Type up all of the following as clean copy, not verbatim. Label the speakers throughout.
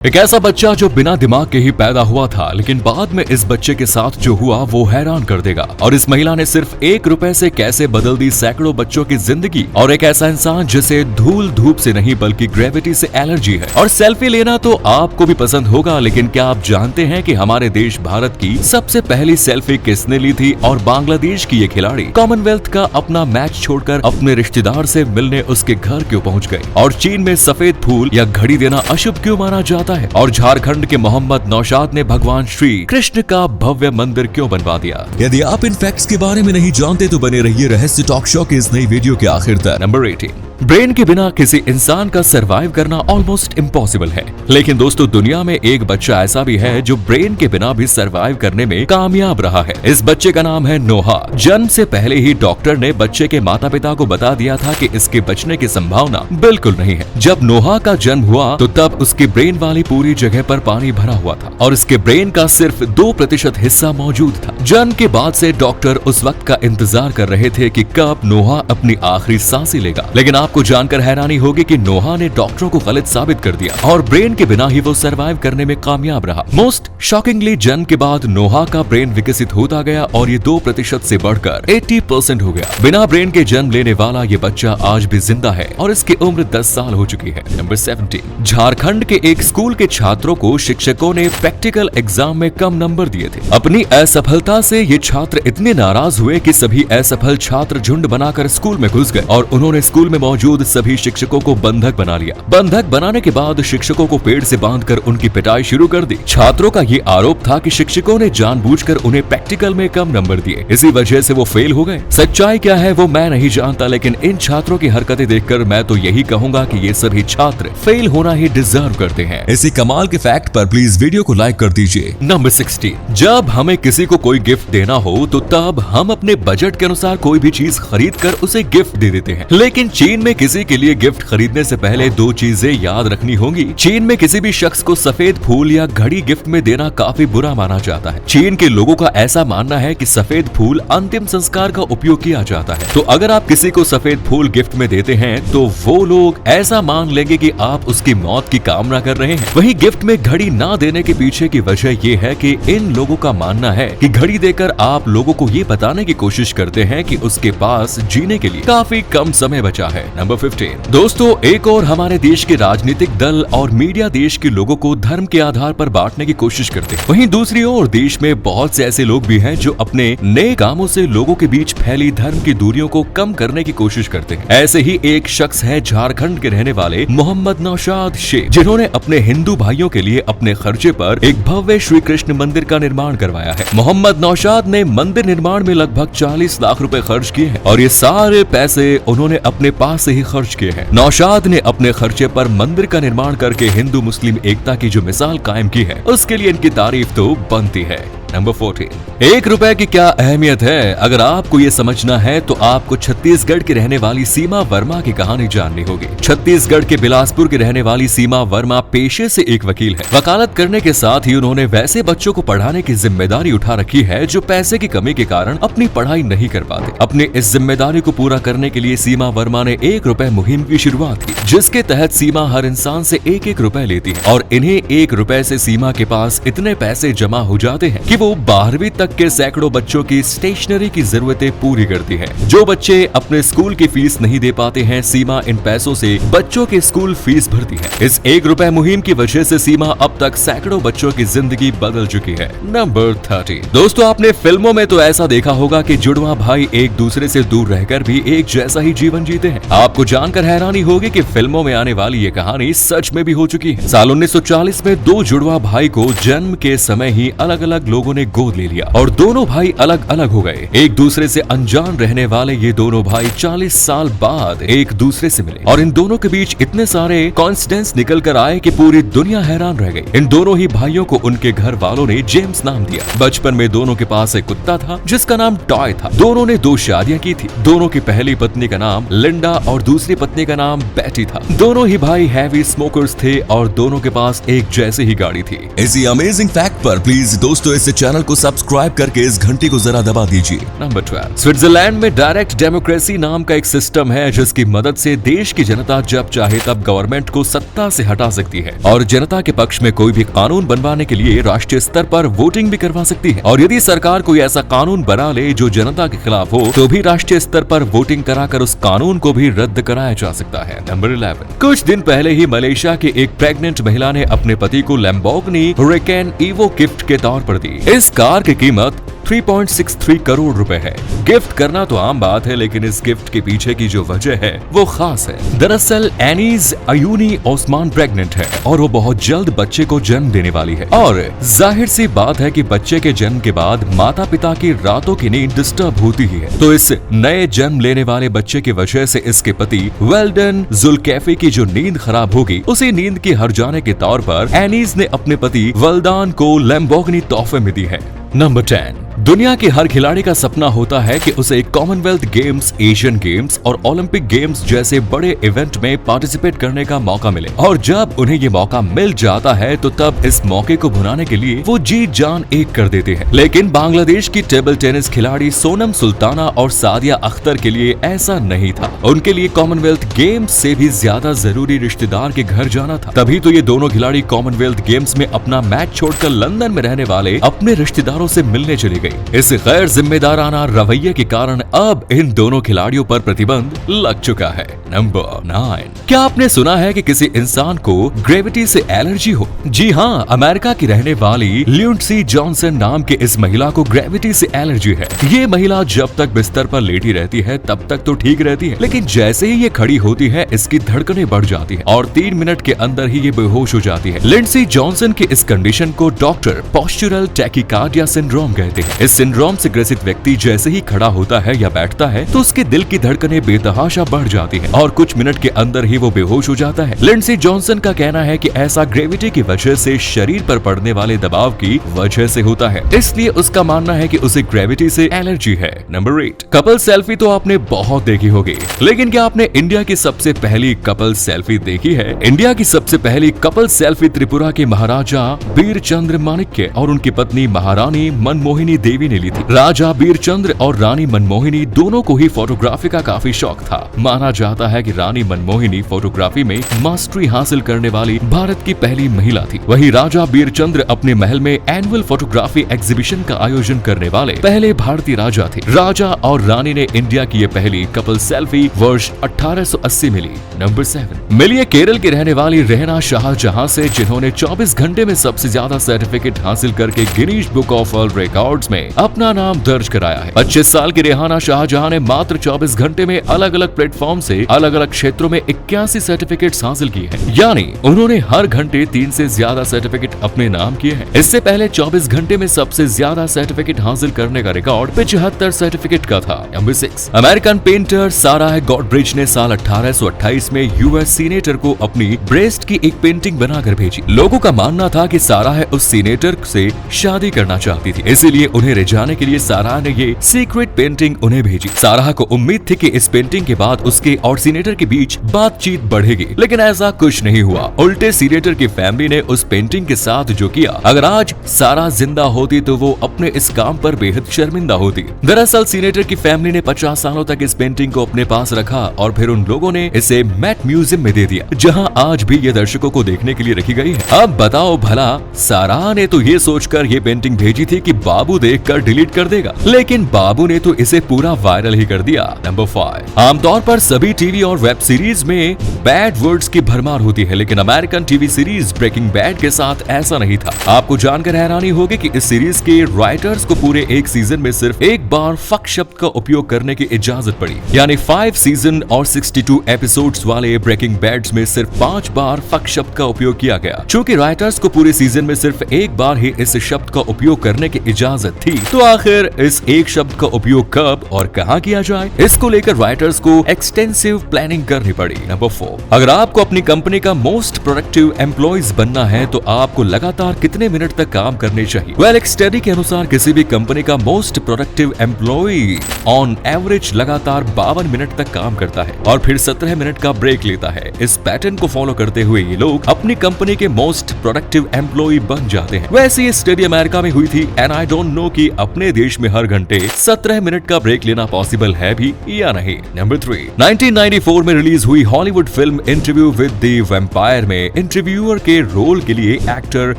Speaker 1: एक ऐसा बच्चा जो बिना दिमाग के ही पैदा हुआ था, लेकिन बाद में इस बच्चे के साथ जो हुआ वो हैरान कर देगा। और इस महिला ने सिर्फ 1 रुपए से कैसे बदल दी सैकड़ों बच्चों की जिंदगी। और एक ऐसा इंसान जिसे धूल धूप से नहीं बल्कि ग्रेविटी से एलर्जी है। और सेल्फी लेना तो आपको भी पसंद होगा, लेकिन क्या आप जानते हैं कि हमारे देश भारत की सबसे पहली सेल्फी किसने ली थी? और बांग्लादेश की ये खिलाड़ी कॉमनवेल्थ का अपना मैच छोड़कर अपने रिश्तेदार से मिलने उसके घर क्यों पहुंच गए? और चीन में सफेद फूल या घड़ी देना अशुभ क्यों माना जाता है? और झारखंड के मोहम्मद नौशाद ने भगवान श्री कृष्ण का भव्य मंदिर क्यों बनवा दिया?
Speaker 2: यदि आप इन फैक्ट्स के बारे में नहीं जानते तो बने रहिए रहस्य टॉक शो के इस नई वीडियो के आखिर तक।
Speaker 1: नंबर 18, ब्रेन के बिना किसी इंसान का सरवाइव करना ऑलमोस्ट इम्पॉसिबल है। लेकिन दोस्तों, दुनिया में एक बच्चा ऐसा भी है जो ब्रेन के बिना भी सरवाइव करने में कामयाब रहा है। इस बच्चे का नाम है नोहा। जन्म से पहले ही डॉक्टर ने बच्चे के माता पिता को बता दिया था कि इसके बचने की संभावना बिल्कुल नहीं है। जब नोहा का जन्म हुआ तो तब उसके ब्रेन वाली पूरी जगह पर पानी भरा हुआ था और इसके ब्रेन का सिर्फ 2% हिस्सा मौजूद था। जन्म के बाद से डॉक्टर उस वक्त का इंतजार कर रहे थे कि कब नोहा अपनी आखिरी सांसें लेगा। लेकिन आपको जानकर हैरानी होगी कि नोहा ने डॉक्टरों को गलत साबित कर दिया और ब्रेन के बिना ही वो सरवाइव करने में कामयाब रहा। मोस्ट शॉकिंगली, जन्म के बाद नोहा का ब्रेन विकसित होता गया और ये 2% से बढ़कर 80% हो गया। बिना ब्रेन के जन्म लेने वाला ये बच्चा आज भी जिंदा है और इसकी उम्र 10 साल हो चुकी है। नंबर 17, झारखंड के एक स्कूल के छात्रों को शिक्षकों ने प्रैक्टिकल एग्जाम में कम नंबर दिए थे। अपनी असफलता से ये छात्र इतने नाराज हुए कि सभी असफल छात्र झुंड बनाकर स्कूल में घुस गए और उन्होंने स्कूल में मौजूद सभी शिक्षकों को बंधक बना लिया। बंधक बनाने के बाद शिक्षकों को पेड़ से बांधकर उनकी पिटाई शुरू कर दी। छात्रों का ये आरोप था कि शिक्षकों ने जानबूझकर उन्हें प्रैक्टिकल में कम नंबर दिए, इसी वजह से वो फेल हो गए। सच्चाई क्या है वो मैं नहीं जानता, लेकिन इन छात्रों की हरकतें देखकर मैं तो यही कहूंगा कि ये सभी छात्र फेल होना ही डिजर्व करते हैं।
Speaker 2: इसी कमाल के फैक्ट पर प्लीज वीडियो को लाइक कर दीजिए।
Speaker 1: नंबर 16, जब हमें किसी को कोई गिफ्ट देना हो तो तब हम अपने बजट के अनुसार कोई भी चीज खरीद कर उसे गिफ्ट दे देते हैं। लेकिन चीन में किसी के लिए गिफ्ट खरीदने से पहले 2 चीजें याद रखनी होंगी। चीन में किसी भी शख्स को सफेद फूल या घड़ी गिफ्ट में देना काफी बुरा माना जाता है। चीन के लोगों का ऐसा मानना है कि सफेद फूल अंतिम संस्कार का उपयोग किया जाता है। तो अगर आप किसी को सफेद फूल गिफ्ट में देते हैं तो वो लोग ऐसा मान लेंगे कि आप उसकी मौत की कामना कर रहे हैं। वहीं गिफ्ट में घड़ी ना देने के पीछे की वजह ये है कि इन लोगों का मानना है कि घड़ी देकर आप लोगों को ये बताने की कोशिश करते हैं कि उसके पास जीने के लिए काफी कम समय बचा है। नंबर 15, दोस्तों, एक और हमारे देश के राजनीतिक दल और मीडिया देश के लोगों को धर्म के आधार पर बांटने की कोशिश करते हैं। वहीं दूसरी ओर देश में बहुत से ऐसे लोग भी हैं जो अपने नए कामों से लोगों के बीच फैली धर्म की दूरियों को कम करने की कोशिश करते हैं। ऐसे ही एक शख्स है झारखंड के रहने वाले मोहम्मद नौशाद शेख, जिन्होंने अपने हिंदू भाइयों के लिए अपने खर्चे पर एक भव्य श्री कृष्ण मंदिर का निर्माण करवाया है। मोहम्मद नौशाद ने मंदिर निर्माण में लगभग 40 लाख रुपए खर्च किए हैं और ये सारे पैसे उन्होंने अपने पास से ही खर्च किए हैं। नौशाद ने अपने खर्चे पर मंदिर का निर्माण करके हिंदू मुस्लिम एकता की जो मिसाल कायम की है, उसके लिए इनकी तारीफ तो बनती है। नंबर 14, 1 रुपए की क्या अहमियत है? अगर आपको ये समझना है तो आपको छत्तीसगढ़ की रहने वाली सीमा वर्मा की कहानी जाननी होगी। छत्तीसगढ़ के बिलासपुर की रहने वाली सीमा वर्मा पेशे से एक वकील है। वकालत करने के साथ ही उन्होंने वैसे बच्चों को पढ़ाने की जिम्मेदारी उठा रखी है जो पैसे की कमी के कारण अपनी पढ़ाई नहीं कर पाते। अपनी इस जिम्मेदारी को पूरा करने के लिए सीमा वर्मा ने 1 रुपए मुहिम की शुरुआत की, जिसके तहत सीमा हर इंसान से 1-1 रुपए लेती है और इन्हें 1 रुपए से सीमा के पास इतने पैसे जमा हो जाते हैं कि वो 12वीं तक के सैकड़ों बच्चों की स्टेशनरी की जरूरतें पूरी करती है। जो बच्चे अपने स्कूल की फीस नहीं दे पाते हैं, सीमा इन पैसों से बच्चों की स्कूल फीस भरती है। इस 1 रुपए मुहिम की वजह से सीमा अब तक सैकड़ों बच्चों की जिंदगी बदल चुकी है। नंबर 30, दोस्तों, आपने फिल्मों में तो ऐसा देखा होगा कि जुड़वा भाई एक दूसरे से दूर रहकर भी एक जैसा ही जीवन जीते हैं। आपको जानकर हैरानी होगी कि फिल्मों में आने वाली ये कहानी सच में भी हो चुकी है। साल 1940 में 2 जुड़वा भाई को जन्म के समय ही अलग अलग लोगों ने गोद ले लिया और दोनों भाई अलग अलग हो गए। एक दूसरे से अनजान रहने वाले ये दोनों भाई 40 साल बाद एक दूसरे से मिले और इन दोनों के बीच इतने सारे कोइंसिडेंस निकल कर आए कि पूरी दुनिया हैरान रह गई। इन दोनों ही भाइयों को उनके घर वालों ने जेम्स नाम दिया। बचपन में दोनों के पास एक कुत्ता था जिसका नाम टॉय था। दोनों ने 2 शादियां की थी। दोनों की पहली पत्नी का नाम लिंडा और दूसरी पत्नी का नाम बैटी था। दोनों ही भाई हैवी स्मोकर्स थे और दोनों के पास एक जैसी ही गाड़ी थी।
Speaker 2: इसी अमेजिंग फैक्ट पर प्लीज दोस्तों इसे चैनल को सब्सक्राइब करके इस घंटी को जरा दबा दीजिए।
Speaker 1: नंबर 12, स्विट्जरलैंड में डायरेक्ट डेमोक्रेसी नाम का एक सिस्टम है जिसकी मदद से देश की जनता जब चाहे तब गवर्नमेंट को सत्ता से हटा सकती है और जनता के पक्ष में कोई भी कानून बनवाने के लिए राष्ट्रीय स्तर पर वोटिंग भी करवा सकती है। और यदि सरकार कोई ऐसा कानून बना ले जो जनता के खिलाफ हो तो भी राष्ट्रीय स्तर पर वोटिंग कराकर उस कानून को भी रद्द कराया जा सकता है। नंबर 11, कुछ दिन पहले ही मलेशिया की एक प्रेग्नेंट महिला ने अपने पति को लैम्बोर्गिनी हुरिकेन ईवो गिफ्ट के तौर पर दी। इस कार की कीमत 3.63 करोड़ रुपए है। गिफ्ट करना तो आम बात है, लेकिन इस गिफ्ट के पीछे की जो वजह है वो खास है। दरअसल एनीज अयूनी ओस्मान प्रेग्नेंट है और वो बहुत जल्द बच्चे को जन्म देने वाली है और जाहिर सी बात है कि बच्चे के जन्म के बाद माता पिता की रातों की नींद डिस्टर्ब होती ही है। तो इस नए जन्म लेने वाले बच्चे की वजह से इसके पति वेल्डन जुल्कैफी की जो नींद खराब होगी, उसी नींद की हर जाने के तौर पर एनीज ने अपने पति वेल्दान को लैम्बोर्गिनी तोहफे में दी है। नंबर 10, दुनिया के हर खिलाड़ी का सपना होता है कि उसे कॉमनवेल्थ गेम्स, एशियन गेम्स और ओलंपिक गेम्स जैसे बड़े इवेंट में पार्टिसिपेट करने का मौका मिले और जब उन्हें ये मौका मिल जाता है तो तब इस मौके को भुनाने के लिए वो जी जान एक कर देते हैं। लेकिन बांग्लादेश की टेबल टेनिस खिलाड़ी सोनम सुल्ताना और सादिया अख्तर के लिए ऐसा नहीं था। उनके लिए कॉमनवेल्थ गेम्स से भी ज्यादा जरूरी रिश्तेदार के घर जाना था। तभी तो ये दोनों खिलाड़ी कॉमनवेल्थ गेम्स में अपना मैच छोड़कर लंदन में रहने वाले अपने रिश्तेदारों से मिलने चली गई। इस गैर जिम्मेदाराना रवैये के कारण अब इन दोनों खिलाड़ियों पर प्रतिबंध लग चुका है। नंबर 9, क्या आपने सुना है कि किसी इंसान को ग्रेविटी से एलर्जी हो? जी हाँ, अमेरिका की रहने वाली लिंडसी जॉनसन नाम के इस महिला को ग्रेविटी से एलर्जी है। ये महिला जब तक बिस्तर पर लेटी रहती है तब तक तो ठीक रहती है, लेकिन जैसे ही ये खड़ी होती है इसकी धड़कनें बढ़ जाती है और 3 मिनट के अंदर ही ये बेहोश हो जाती है। लिंडसी जॉनसन की इस कंडीशन को डॉक्टर पोस्चुरल टैकीकार्डिया सिंड्रोम कहते हैं। इस सिंड्रोम से ग्रसित व्यक्ति जैसे ही खड़ा होता है या बैठता है तो उसके दिल की धड़कनें बेतहाशा बढ़ जाती है और कुछ मिनट के अंदर ही वो बेहोश हो जाता है। लिंडसी जॉनसन का कहना है कि ऐसा ग्रेविटी की वजह से शरीर पर पड़ने वाले दबाव की वजह से होता है, इसलिए उसका मानना है कि उसे ग्रेविटी से एलर्जी है। नंबर 8, कपल सेल्फी तो आपने बहुत देखी होगी, लेकिन क्या आपने इंडिया की सबसे पहली कपल सेल्फी देखी है? इंडिया की सबसे पहली कपल सेल्फी त्रिपुरा के महाराजा बीरचंद्र माणिक्य और उनकी पत्नी महारानी मनमोहिनी देवी ने ली थी। राजा बीरचंद्र और रानी मनमोहिनी दोनों को ही फोटोग्राफी का काफी शौक था। माना जाता है कि रानी मनमोहिनी फोटोग्राफी में मास्टरी हासिल करने वाली भारत की पहली महिला थी। वहीं राजा बीरचंद्र अपने महल में एनुअल फोटोग्राफी एग्जीबिशन का आयोजन करने वाले पहले भारतीय राजा थे। राजा और रानी ने इंडिया की ये पहली कपल सेल्फी वर्ष 1880 में ली। नंबर 7, मिलिए केरल की रहने वाली रहना शाहजहां से, जिन्होंने 24 घंटे में सबसे ज्यादा सर्टिफिकेट हासिल करके Guinness book of world records में अपना नाम दर्ज कराया है। 25 साल की रेहाना शाहजहां ने मात्र 24 घंटे में अलग अलग प्लेटफॉर्म से अलग अलग क्षेत्रों में 81 सर्टिफिकेट्स हासिल किए हैं, यानी उन्होंने हर घंटे 3 से ज्यादा सर्टिफिकेट अपने नाम किए हैं। इससे पहले 24 घंटे में सबसे ज्यादा सर्टिफिकेट हासिल करने का रिकॉर्ड 75 सर्टिफिकेट का था। नंबर 6, अमेरिकन पेंटर साराह गॉडब्रिज ने साल 1828 में यूएस सीनेटर को अपनी ब्रेस्ट की एक पेंटिंग बनाकर भेजी। लोगों का मानना था कि साराह उस सीनेटर से शादी करना चाहती थी, इसीलिए उन्हें रिझाने के लिए साराह ने ये सीक्रेट पेंटिंग उन्हें भेजी। साराह को उम्मीद थी कि इस पेंटिंग के बाद उसके और सीनेटर के बीच बातचीत बढ़ेगी, लेकिन ऐसा कुछ नहीं हुआ। उल्टे सीनेटर की फैमिली ने उस पेंटिंग के साथ जो किया, अगर आज साराह जिंदा होती तो वो अपने इस काम पर बेहद शर्मिंदा होती। दरअसल सीनेटर की फैमिली ने 50 सालों तक इस पेंटिंग को अपने पास रखा और फिर उन लोगों ने इसे मैट म्यूजियम में दे दिया, जहां आज भी ये दर्शकों को देखने के लिए रखी गई है। अब बताओ भला, साराह ने तो ये सोचकर ये पेंटिंग भेजी थी कि बाबू देखकर डिलीट कर देगा, लेकिन बाबू ने तो इसे पूरा वायरल ही कर दिया। नंबर 5, आमतौर पर सभी टीवी और वेब सीरीज में बैड वर्ड्स की भरमार होती है, लेकिन American TV series Breaking Bad के साथ ऐसा नहीं था। आपको जानकर हैरानी होगी कि इस सीरीज के राइटर्स को पूरे एक सीजन में सिर्फ एक बार फक शब्द का उपयोग करने की इजाजत पड़ी, यानी 5 सीजन और 62 एपिसोड्स वाले ब्रेकिंग बैड में सिर्फ 5 बार फक शब्द का उपयोग किया गया। चूंकि राइटर्स को पूरे सीजन में सिर्फ एक बार ही इस शब्द का उपयोग करने की इजाजत थी, तो आखिर इस एक शब्द का उपयोग कब और कहां किया जाए, इसको लेकर राइटर्स को एक्सटेंसिव प्लानिंग करनी पड़ी। नंबर 4, अगर आपको अपनी कंपनी का मोस्ट प्रोडक्टिव एम्प्लॉइज बनना है तो आपको लगातार कितने मिनट तक काम करने चाहिए? वेल, एक स्टडी के अनुसार किसी भी कंपनी का most productive employee on average लगातार 52 मिनट तक काम करता है और फिर 17 मिनट का ब्रेक लेता है। इस पैटर्न को फॉलो करते हुए ये लोग अपनी कंपनी के मोस्ट प्रोडक्टिव एम्प्लॉय बन जाते हैं। वैसे ये स्टडी अमेरिका में हुई थी एंड आई डोंट नो कि अपने देश में हर घंटे 17 मिनट का ब्रेक लेना पॉसिबल है भी या नहीं। नंबर 3, 1994 में रिलीज हुई Hollywood film interview with the vampire में इंटरव्यूअर के रोल के लिए एक्टर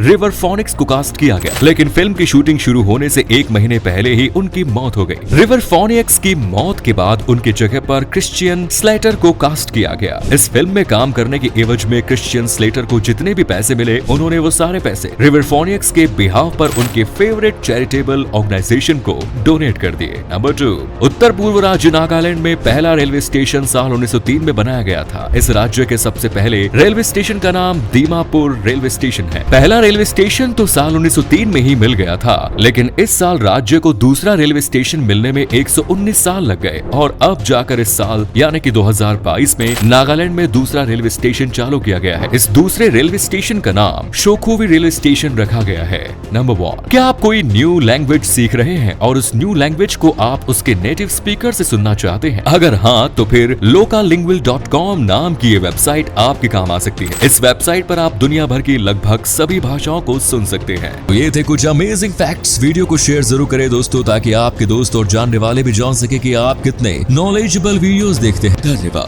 Speaker 1: रिवर फोनिक्स को कास्ट किया गया, लेकिन फिल्म की शूटिंग शुरू होने से 1 महीने पहले ही उनकी मौत हो गई। रिवर फोनिक्स की मौत के बाद उनकी जगह पर क्रिश्चियन स्लेटर को कास्ट किया गया। इस फिल्म में काम करने के एवज में क्रिश्चियन स्लेटर को जितने भी पैसे मिले उन्होंने वो सारे पैसे रिवर फोनिक्स के बिहाफ पर उनके फेवरेट चैरिटेबल ऑर्गेनाइजेशन को डोनेट कर दिए। नंबर 2, उत्तर पूर्व राज्य नागालैंड में पहला रेलवे स्टेशन साल 1903 में बनाया गया था। इस राज्य के सबसे पहले रेलवे स्टेशन का नाम दीमापुर रेलवे स्टेशन है। पहला रेलवे स्टेशन तो साल 1903 में ही मिल गया था, लेकिन इस साल राज्य को दूसरा रेलवे स्टेशन मिलने में 119 साल लग गए और अब जाकर इस साल यानी कि 2022 में नागालैंड में दूसरा रेलवे स्टेशन चालू किया गया है। इस दूसरे रेलवे स्टेशन का नाम शोखोवी रेलवे स्टेशन रखा गया है। नंबर 1, क्या आप कोई न्यू लैंग्वेज सीख रहे हैं और उस न्यू लैंग्वेज को आप उसके नेटिव स्पीकर से सुनना चाहते हैं? अगर हाँ, तो फिर localingual.com नाम की ये वेबसाइट आपके काम आ सकती है। इस वेबसाइट पर आप दुनिया भर की लगभग सभी भाषाओं को सुन सकते हैं।
Speaker 2: तो ये थे कुछ अमेजिंग फैक्ट्स। वीडियो को शेयर जरूर करें दोस्तों, ताकि आपके दोस्त और जानने वाले भी जान सके कि आप कितने नॉलेजेबल वीडियोस देखते हैं। धन्यवाद।